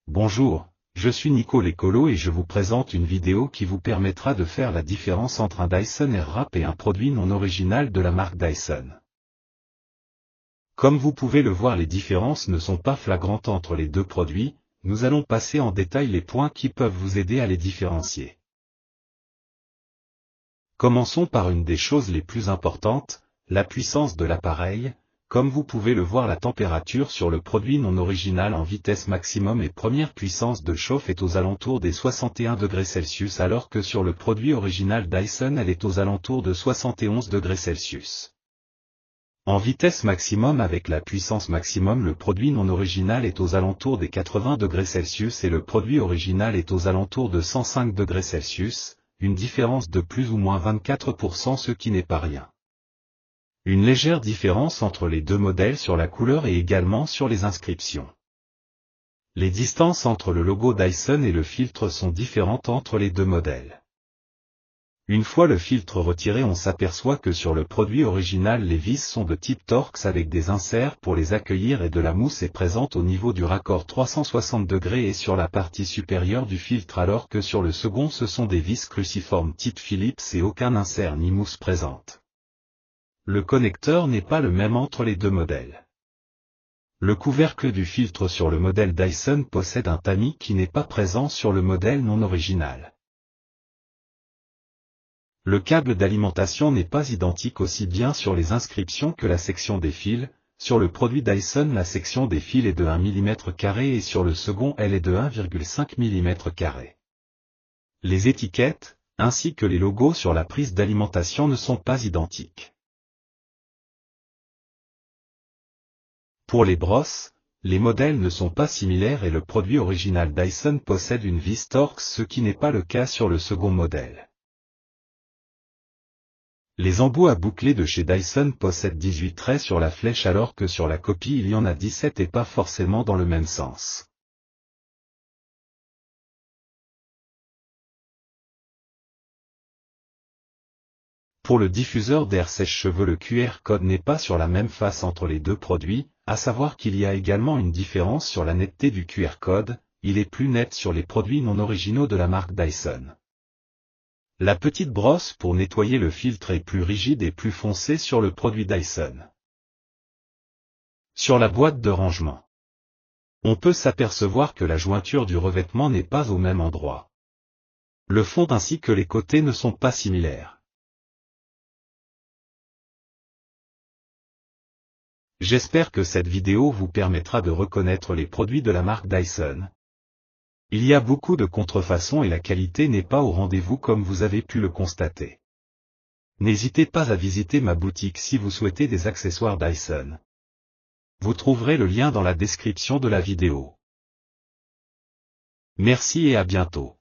Bonjour, je suis Nico l'écolo et je vous présente une vidéo qui vous permettra de faire la différence entre un Dyson Airwrap et un produit non original de la marque Dyson. Comme vous pouvez le voir, les différences ne sont pas flagrantes entre les deux produits, nous allons passer en détail les points qui peuvent vous aider à les différencier. Commençons par une des choses les plus importantes, la puissance de l'appareil. Comme vous pouvez le voir, la température sur le produit non original en vitesse maximum et première puissance de chauffe est aux alentours des 61 degrés Celsius alors que sur le produit original Dyson elle est aux alentours de 71 degrés Celsius. En vitesse maximum avec la puissance maximum, le produit non original est aux alentours des 80 degrés Celsius et le produit original est aux alentours de 105 degrés Celsius, une différence de plus ou moins 24%, ce qui n'est pas rien. Une légère différence entre les deux modèles sur la couleur et également sur les inscriptions. Les distances entre le logo Dyson et le filtre sont différentes entre les deux modèles. Une fois le filtre retiré, on s'aperçoit que sur le produit original les vis sont de type Torx avec des inserts pour les accueillir et de la mousse est présente au niveau du raccord 360 degrés et sur la partie supérieure du filtre alors que sur le second ce sont des vis cruciformes type Phillips et aucun insert ni mousse présente. Le connecteur n'est pas le même entre les deux modèles. Le couvercle du filtre sur le modèle Dyson possède un tamis qui n'est pas présent sur le modèle non original. Le câble d'alimentation n'est pas identique aussi bien sur les inscriptions que la section des fils. Sur le produit Dyson la section des fils est de 1 mm² et sur le second elle est de 1,5 mm². Les étiquettes, ainsi que les logos sur la prise d'alimentation ne sont pas identiques. Pour les brosses, les modèles ne sont pas similaires et le produit original Dyson possède une vis Torx, ce qui n'est pas le cas sur le second modèle. Les embouts à boucler de chez Dyson possèdent 18 traits sur la flèche alors que sur la copie il y en a 17 et pas forcément dans le même sens. Pour le diffuseur d'air sèche-cheveux, le QR code n'est pas sur la même face entre les deux produits, à savoir qu'il y a également une différence sur la netteté du QR code, il est plus net sur les produits non originaux de la marque Dyson. La petite brosse pour nettoyer le filtre est plus rigide et plus foncée sur le produit Dyson. Sur la boîte de rangement, on peut s'apercevoir que la jointure du revêtement n'est pas au même endroit. Le fond ainsi que les côtés ne sont pas similaires. J'espère que cette vidéo vous permettra de reconnaître les produits de la marque Dyson. Il y a beaucoup de contrefaçons et la qualité n'est pas au rendez-vous comme vous avez pu le constater. N'hésitez pas à visiter ma boutique si vous souhaitez des accessoires Dyson. Vous trouverez le lien dans la description de la vidéo. Merci et à bientôt.